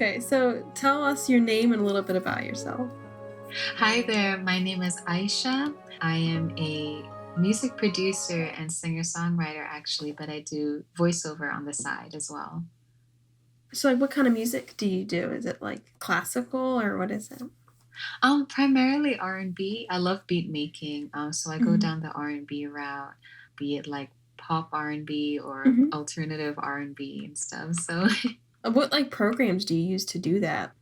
Okay, so tell us your name and a little bit about yourself. Hi there, my name is Aisha. I am a music producer and singer-songwriter actually, but I do voiceover on the side as well. So, like, what kind of music do you do? Is it like classical or what is it? Primarily R&B. I love beat making, so I go Mhm. down the R&B route, be it like pop R&B or Mhm. alternative R&B and stuff. So What like programs do you use to do that?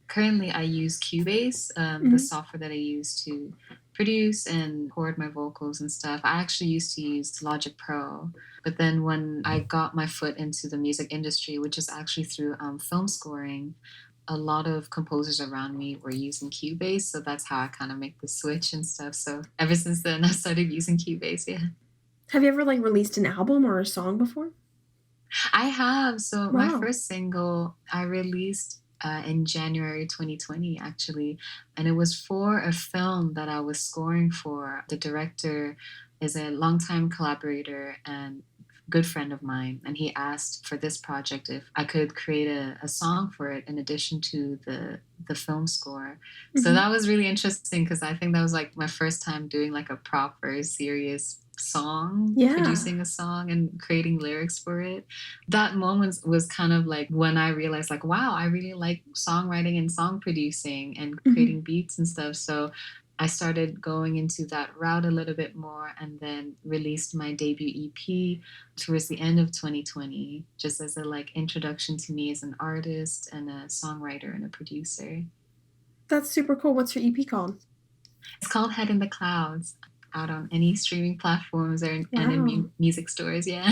currently I use Cubase, the Mhm. software that I use to produce and record my vocals and stuff. I actually used to use Logic Pro, but then when I got my foot into the music industry, which is actually through film scoring, a lot of composers around me were using Cubase, so that's how I kind of make the switch and stuff. So ever since then, I started using Cubase. Yeah, Have you ever like released an album or a song before? I have. So my Wow. first single I released in January 2020, actually, and it was for a film that I was scoring for. The director is a longtime collaborator and good friend of mine, and he asked for this project if I could create a song for it in addition to the film score. So Mhm. that was really interesting because I think that was like my first time doing like a proper serious song, Yeah. producing a song and creating lyrics for it. That moment was kind of like when I realized like, wow, I really like songwriting and song producing and Mhm. creating beats and stuff. So I started going into that route a little bit more and then released my debut EP towards the end of 2020, just as a like introduction to me as an artist and a songwriter and a producer. That's super cool. What's your EP called? It's called Head in the Clouds, out on any streaming platforms and in Wow. music stores. Yeah.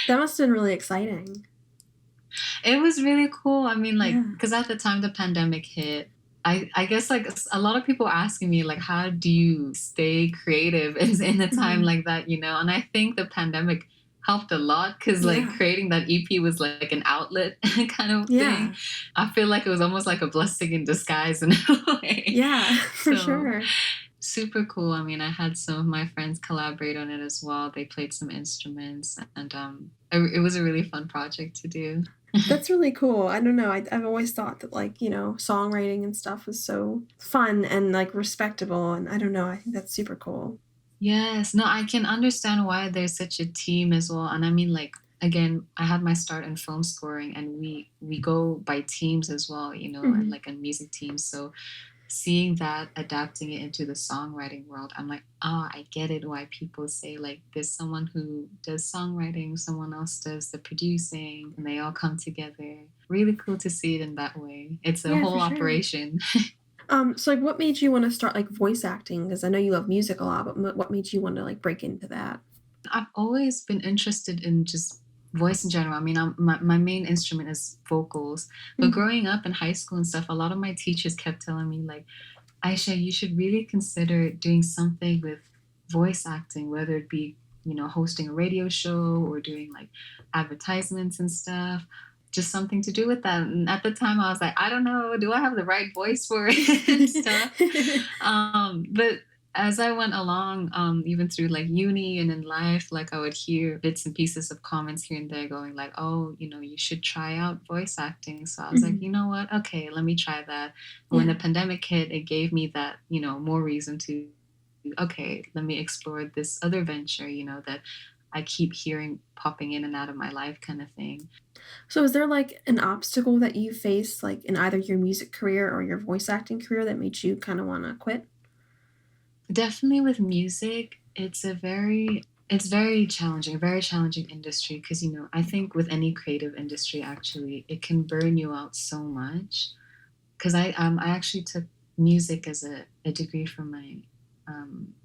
That must have been really exciting. It was really cool. I mean, like, Yeah. because at the time the pandemic hit, I guess like a lot of people asking me like, how do you stay creative in a time Mhm. like that, you know? And I think the pandemic helped a lot because like Yeah. creating that EP was like an outlet kind of thing. Yeah. I feel like it was almost like a blessing in disguise in a way. Yeah, for So sure. super cool. I mean, I had some of my friends collaborate on it as well. They played some instruments, and it was a really fun project to do. That's really cool. I don't know, I've always thought that, like, songwriting and stuff was so fun and, like, respectable, and I don't know, I think that's super cool. Yes, no, I can understand why there's such a team as well. And I mean, like, again, I had my start in film scoring, and we go by teams as well, you know, and Mhm. like in music teams. So seeing that adapting it into the songwriting world, I'm like, ah, I get it why people say like there's someone who does songwriting, someone else does the producing, and they all come together. Really cool to see it in that way. It's a Yeah, for whole sure. operation. So, like, what made you wanna start, like, voice acting? Because I know you love music a lot, but what made you wanna, like, break into that? I've always been interested in just voice in general. I mean, my main instrument is vocals, but Mhm. growing up in high school and stuff, a lot of my teachers kept telling me like, Aisha, you should really consider doing something with voice acting, whether it be, you know, hosting a radio show or doing like advertisements and stuff. Just something to do with that. And at the time, I was like, I don't know, do I have the right voice for it and stuff? But as I went along, even through like uni and in life, like I would hear bits and pieces of comments here and there going like, oh, you know, you should try out voice acting. So I was like, Mhm. you know what? Okay, let me try that. And when the Yeah. pandemic hit, it gave me that, you know, more reason to, okay, let me explore this other venture, you know, that I keep hearing popping in and out of my life kind of thing. So is there, like, an obstacle that you faced, like, in either your music career or your voice acting career that made you kinda wanna quit? Definitely with music, it's a very challenging industry because you know, I think with any creative industry actually, it can burn you out so much. Because I actually took music as a degree from my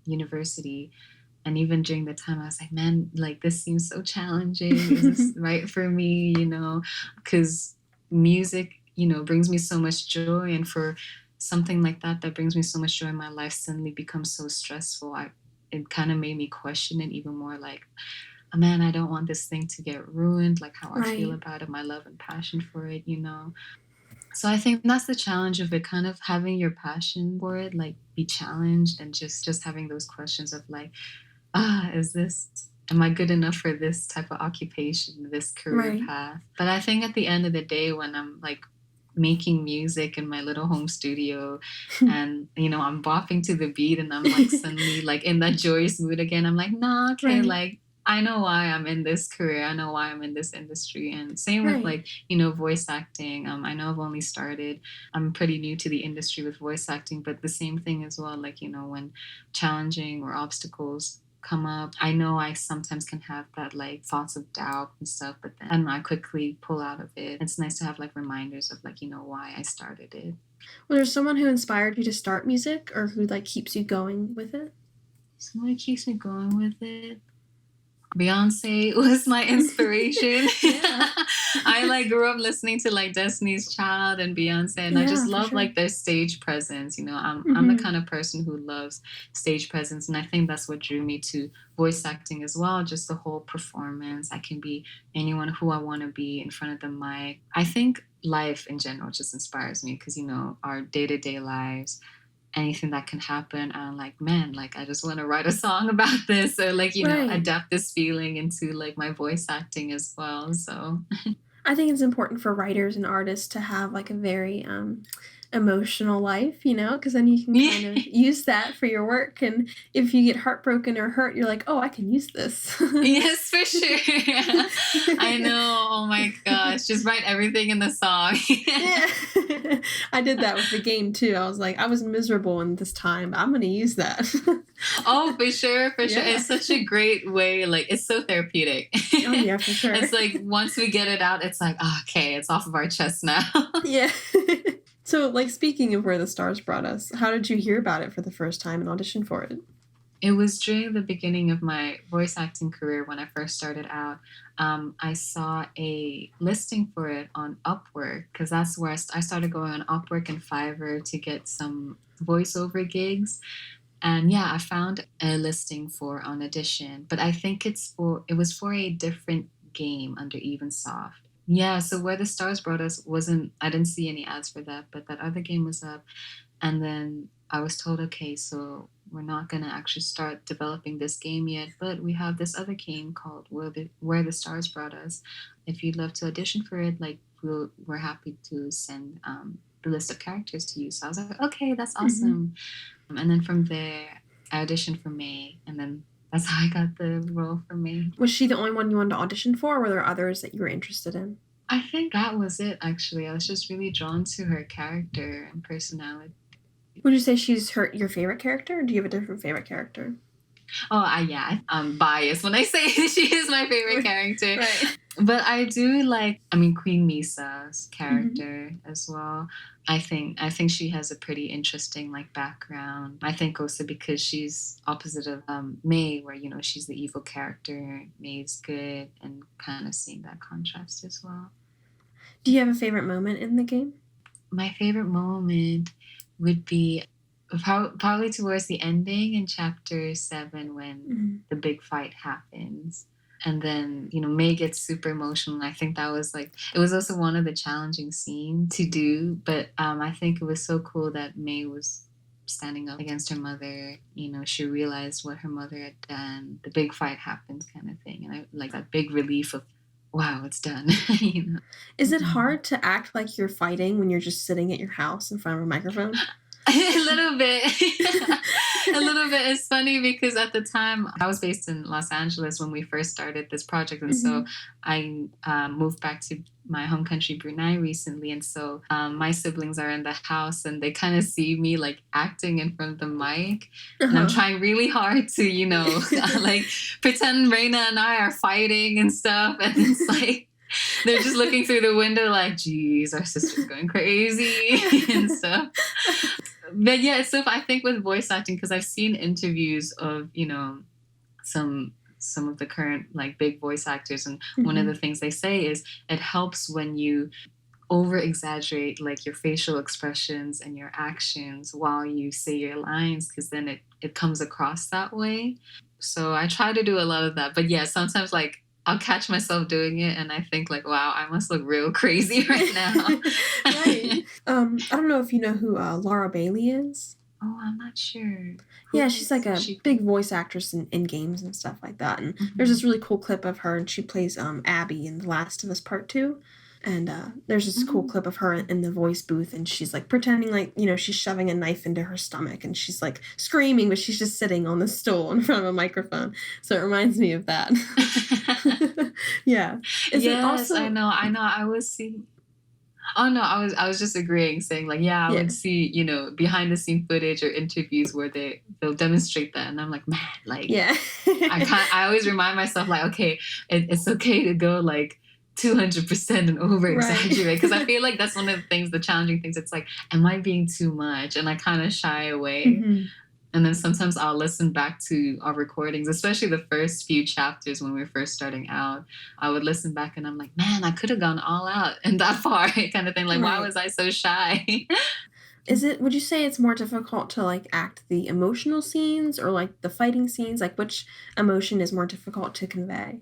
university, and even during the time I was like, man, like this seems so challenging. Is this right for me? You know, because music, you know, brings me so much joy, and for something like that brings me so much joy in my life suddenly becomes so stressful. It kind of made me question it even more. Like, oh, man, I don't want this thing to get ruined. Like how I feel Right. about it, my love and passion for it. You know, so I think that's the challenge of it, kind of having your passion for it, like be challenged and just having those questions of like, ah, is this am I good enough for this type of occupation, this career Right. path? But I think at the end of the day, when I'm like making music in my little home studio, and I'm bopping to the beat, and I'm like suddenly like in that joyous mood again. I'm like, nah, okay, Right, like I know why I'm in this career. I know why I'm in this industry. And same with right. like, voice acting. I know I've only started. I'm pretty new to the industry with voice acting, but the same thing as well. Like, when challenging or obstacles come up, I know I sometimes can have that like thoughts of doubt and stuff, but then I don't know, I quickly pull out of it. It's nice to have like reminders of like, why I started it. Was there someone who inspired you to start music or who, like, keeps you going with it? Someone keeps me going with it. Beyonce was my inspiration. Yeah. I like grew up listening to like Destiny's Child and Beyonce, and I just Yeah, for love sure. like their stage presence. I'm the Mhm. kind of person who loves stage presence, and I think that's what drew me to voice acting as well. Just the whole performance. I can be anyone who I want to be in front of the mic. I think life in general just inspires me because our day to day lives, anything that can happen. I'm like, man, like I just want to write a song about this, or like, Right. adapt this feeling into like my voice acting as well. So I think it's important for writers and artists to have, like, a very, emotional life, because then you can yeah. kind of use that for your work, and if you get heartbroken or hurt, you're like, "Oh, I can use this." Yes, for sure. I know. Oh my gosh. Just write everything in the song. Yeah. I did that with the game too. I was like, "I was miserable in this time, I'm gonna use that." Oh, for sure, for sure. Yeah. It's such a great way. Like, it's so therapeutic. Oh, yeah, for sure. It's like once we get it out, it's like, okay, it's off of our chest now. Yeah. So, like, speaking of Where the Stars Brought Us, how did you hear about it for the first time and audition for it? It was during the beginning of my voice acting career when I first started out. I saw a listing for it on Upwork because that's where I started going on Upwork and Fiverr to get some voiceover gigs. And yeah, I found a listing for an audition, but I think it was for a different game under Evensoft. Yeah, so Where the Stars Brought Us wasn't, I didn't see any ads for that, but that other game was up. And then I was told, okay, so we're not going to actually start developing this game yet, but we have this other game called Where the Stars Brought Us. If you'd love to audition for it, like we're happy to send the list of characters to you. So I was like, okay, that's Mhm. awesome. And then from there, I auditioned for May, and then that's how I got the role for May. Was she the only one you wanted to audition for, or were there others that you were interested in? I think that was it, actually. I was just really drawn to her character and personality. Would you say she's your favorite character, or do you have a different favorite character? Oh, yeah, I'm biased when I say she is my favorite character. Right. But I do like, I mean, Queen Misa's Mhm. character as well. I think she has a pretty interesting like background. I think also because she's opposite of May, where she's the evil character, May's good, and kind of seeing that contrast as well. Do you have a favorite moment in the game? My favorite moment would be probably towards the ending in chapter 7 when Mhm. the big fight happens. And then, May gets super emotional. And I think that was like, it was also one of the challenging scenes to do. But I think it was so cool that May was standing up against her mother. She realized what her mother had done. The big fight happens, kind of thing. And I like that big relief of, wow, it's done. you know? Is it Mhm. hard to act like you're fighting when you're just sitting at your house in front of a microphone? A little bit. A little bit. It's funny because at the time I was based in Los Angeles when we first started this project. And so Mhm. I moved back to my home country, Brunei, recently. And so my siblings are in the house and they kind of see me like acting in front of the mic. And I'm Uh-huh. trying really hard to, like pretend Reina and I are fighting and stuff. And it's like, they're just looking through the window like, geez, our sister's going crazy and stuff. But yeah, so I think with voice acting, because I've seen interviews of some of the current like big voice actors, and one of the Mhm. things they say is it helps when you over exaggerate like your facial expressions and your actions while you say your lines, because then it comes across that way. So I try to do a lot of that, but yeah, sometimes like I'll catch myself doing it and I think like, wow, I must look real crazy right now. Right. I don't know if you know who, Laura Bailey is? Oh, I'm not sure. Yeah, Who she's like has a she big played? voice actress in games and stuff like that, and there's this Mhm. really cool clip of her, and she plays, Abby in The Last of Us Part 2. And there's this cool Mm. clip of her in the voice booth, and she's like pretending like, she's shoving a knife into her stomach, and she's like screaming, but she's just sitting on the stool in front of a microphone. So it reminds me of that. Yeah. Is it Yes, I also, know. I know. I was seeing. Oh no, I was just agreeing, saying like, yeah, I would yeah. see, behind the scene footage or interviews where they'll demonstrate that, and I'm like, man, like Yeah. I always remind myself like, okay, it's okay to go like 200% and over Right. exaggerate, because I feel like that's one of the things, the challenging things. It's like, am I being too much? And I kind of shy away. Mhm. And then sometimes I'll listen back to our recordings, especially the first few chapters when we were first starting out. I would listen back and I'm like, man, I could have gone all out and that far kind of thing. Like, why Right. was I so shy? Would you say it's more difficult to like act the emotional scenes or like the fighting scenes? Like which emotion is more difficult to convey?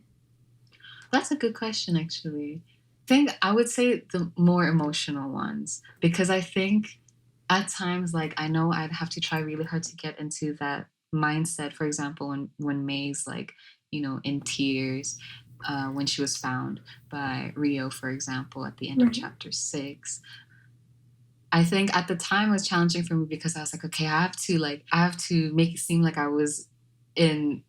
That's a good question, actually. Think I would say the more emotional ones, because I think at times, like, I know I'd have to try really hard to get into that mindset. For example, when May's like, in tears, when she was found by Rio, for example, at the end of Right. chapter 6. I think at the time it was challenging for me because I was like, okay, I have to make it seem like I was in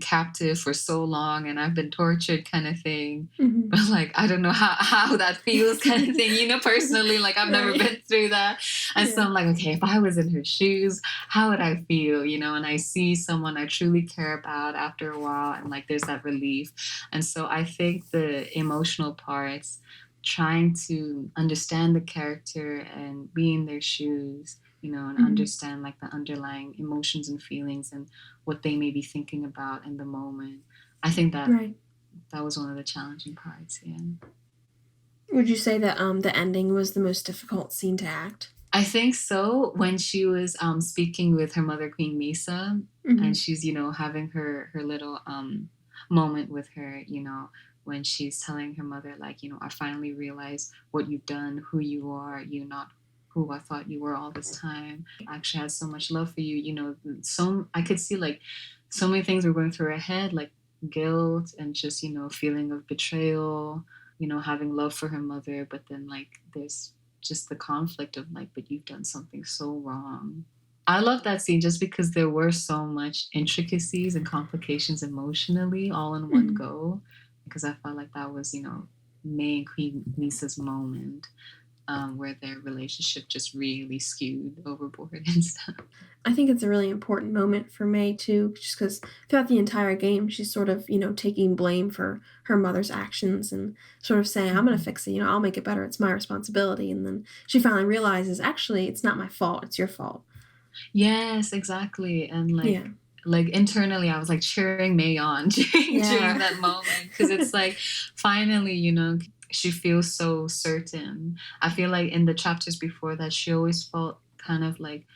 captive for so long and I've been tortured kind of thing. Mhm. But like, I don't know how that feels kind of thing, personally, like I've never Right. been through that. And so Yeah. I'm like, okay, if I was in her shoes, how would I feel, and I see someone I truly care about after a while, and like there's that relief. And so I think the emotional parts, trying to understand the character and be in their shoes, and Mhm. understand like the underlying emotions and feelings and what they may be thinking about in the moment. I think Right. that was one of the challenging parts. Yeah. Would you say that the ending was the most difficult scene to act? I think so. When she was speaking with her mother, Queen Misa, and Mhm. she's having her little moment with her, when she's telling her mother like, I finally realized what you've done, who you are, you're not who I thought you were all this time. I actually had so much love for you. So I could see like so many things were going through her head, like guilt and just feeling of betrayal, having love for her mother, but then like there's just the conflict of like, but you've done something so wrong. I love that scene just because there were so much intricacies and complications emotionally all in one Mhm. go. Because I felt like that was, May and Queen Misa's moment, where their relationship just really skewed overboard and stuff. I think it's a really important moment for May too, just because throughout the entire game, she's sort of, taking blame for her mother's actions and sort of saying, I'm going to Mhm. fix it, I'll make it better. It's my responsibility. And then she finally realizes, actually, it's not my fault. It's your fault. Yes, exactly. And Yeah. like internally I was like cheering May on during Yeah. that moment, because it's like finally, she feels so certain. I feel like in the chapters before that she always felt kind of like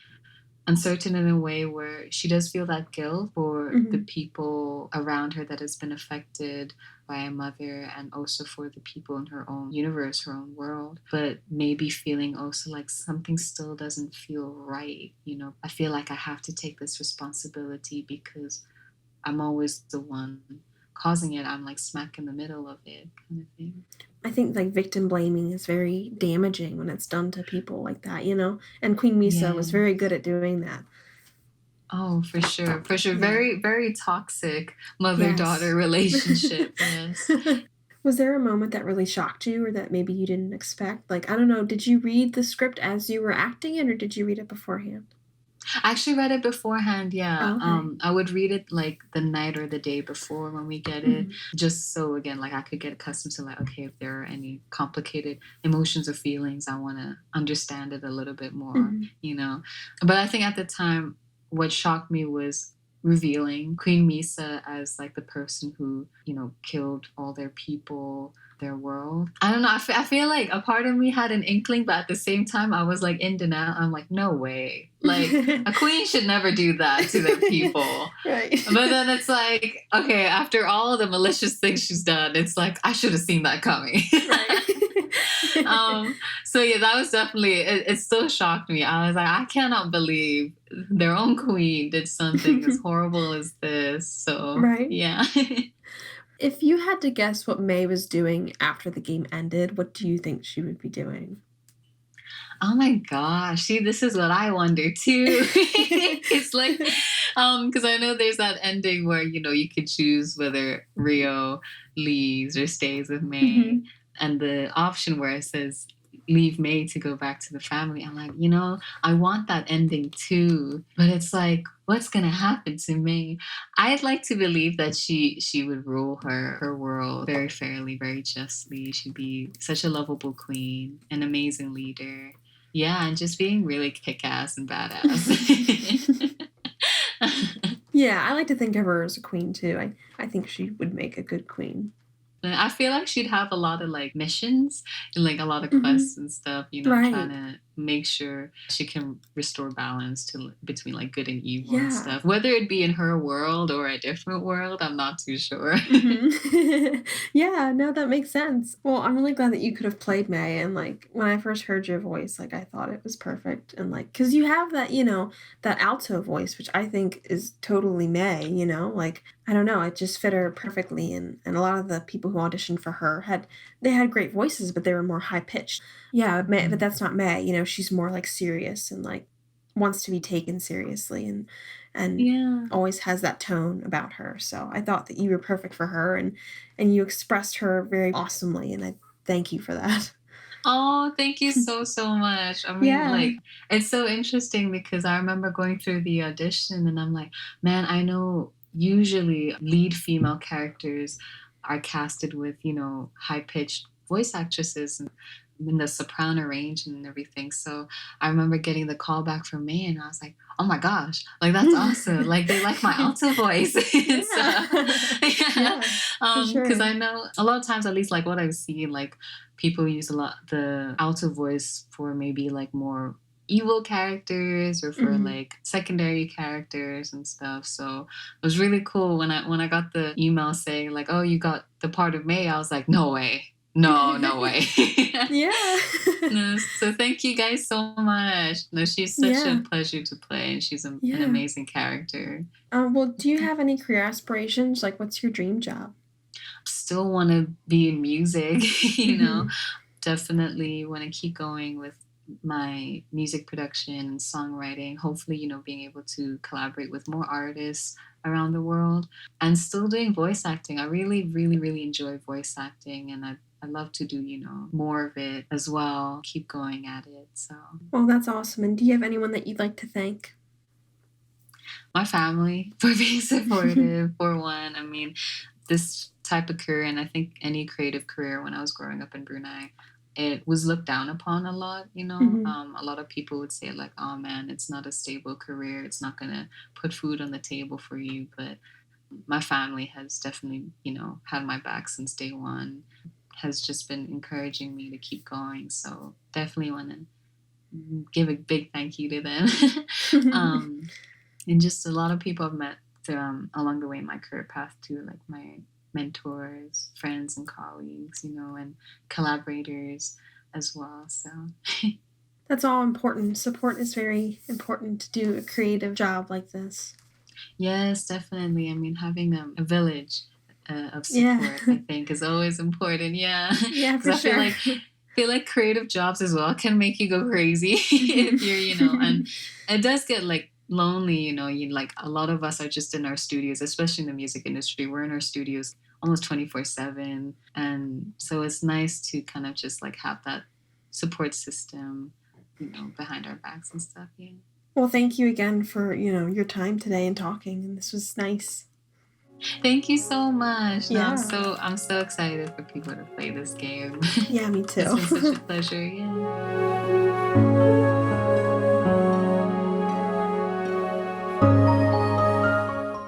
uncertain in a way where she does feel that guilt for the Mhm. people around her that has been affected by a mother, and also for the people in her own universe, her own world, but maybe feeling also like something still doesn't feel right. I feel like I have to take this responsibility because I'm always the one causing it. I'm like smack in the middle of it kind of thing. I think like victim blaming is very damaging when it's done to people like that. And Queen Misa was Yeah. very good at doing that. Oh, for sure. For sure. Yeah. Very, very toxic mother daughter Yes. relationship. Yes. Was there a moment that really shocked you or that maybe you didn't expect? Like, I don't know, did you read the script as you were acting it or did you read it beforehand? I actually read it beforehand, yeah. Oh, okay. I would read it like the night or the day before when we get it, Mhm. just so again, like I could get accustomed to like, okay, if there are any complicated emotions or feelings, I want to understand it a little bit more, Mhm. But I think at the time, what shocked me was revealing Queen Misa as like the person who, killed all their people, their world. I don't know. I feel like a part of me had an inkling, but at the same time, I was like in denial. I'm like, no way. Like, a queen should never do that to their people. Right. But then it's like, okay, after all of the malicious things she's done, it's like, I should have seen that coming. Right. um, so yeah, that was definitely, it still shocked me. I was like, I cannot believe their own queen did something as horrible as this. So Right. yeah. If you had to guess what May was doing after the game ended, what do you think she would be doing? Oh my gosh. See, this is what I wonder too. It's like, because I know there's that ending where, you could choose whether Rio leaves or stays with May. Mhm. And the option where it says leave May to go back to the family. I'm like, I want that ending too. But it's like, what's gonna happen to May? I'd like to believe that she would rule her world very fairly, very justly. She'd be such a lovable queen, an amazing leader. Yeah, and just being really kick-ass and badass. Yeah, I like to think of her as a queen too. I think she would make a good queen. I feel like she'd have a lot of like missions and like a lot of Mhm. quests and stuff, trying Right. to make sure she can restore balance to between like good and evil and Yeah. stuff. Whether it be in her world or a different world, I'm not too sure. Mhm. Yeah, no, that makes sense. Well, I'm really glad that you could have played May, and, like, when I first heard your voice, like, I thought it was perfect, and, like, cause you have that, that alto voice, which I think is totally May, like, I don't know, it just fit her perfectly, and a lot of the people who auditioned for her they had great voices, but they were more high pitched. Yeah, May, but Mm. that's not May, she's more, like, serious and, like, wants to be taken seriously and Yeah. always has that tone about her. So I thought that you were perfect for her and you expressed her very awesomely and I thank you for that. Oh, thank you so, so much. I mean, Yeah. like, it's so interesting because I remember going through the audition and I'm like, man, I know usually lead female characters are casted with, high pitched voice actresses and in the soprano range and everything. So I remember getting the call back from me and I was like, oh my gosh, like that's awesome. Like they like my alto voice and stuff. Yeah. Yeah. Yeah, for Because sure. I know a lot of times, at least like what I've seen, like people use a lot the alto voice for maybe like more evil characters or for Mhm. like secondary characters and stuff. So it was really cool when I got the email saying like, "Oh, you got the part of May." I was like, "No way. No, no way." Yeah. No, so thank you guys so much. No, she's such a Yeah. pleasure to play and she's an Yeah. amazing character. Well, do you have any career aspirations? Like, what's your dream job? Still want to be in music, Mhm. definitely want to keep going with my music production and songwriting. Hopefully, being able to collaborate with more artists around the world and still doing voice acting. I really, really, really enjoy voice acting and I love to do, more of it as well. Keep going at it. So, Well, that's awesome. And do you have anyone that you'd like to thank? my family for being supportive, for one. I mean, this type of career, and I think any creative career when I was growing up in Brunei, it was looked down upon a lot, Mhm. A lot of people would say, like, oh man, it's not a stable career. It's not going to put food on the table for you. But my family has definitely, had my back since day one, has just been encouraging me to keep going. So definitely want to give a big thank you to them. um, and just a lot of people I've met along the way in my career path too, like my mentors, friends, and colleagues, and collaborators as well. So, That's all important. Support is very important to do a creative job like this. yes, definitely. I mean, having a village of Yeah. support, I think, is always important. Yeah, Yeah, because for sure. feel like creative jobs as well can make you go crazy if you're, and Mhm. it does get like lonely, you like a lot of us are just in our studios, especially in the music industry. We're in our studios almost 24/7. And so it's nice to kind of just like have that support system, behind our backs and stuff. Yeah. Well, thank you again for, your time today and talking, and this was nice. Thank you so much. No, Yeah. I'm so excited for people to play this game. Yeah, me It's too. been such a pleasure. Yeah.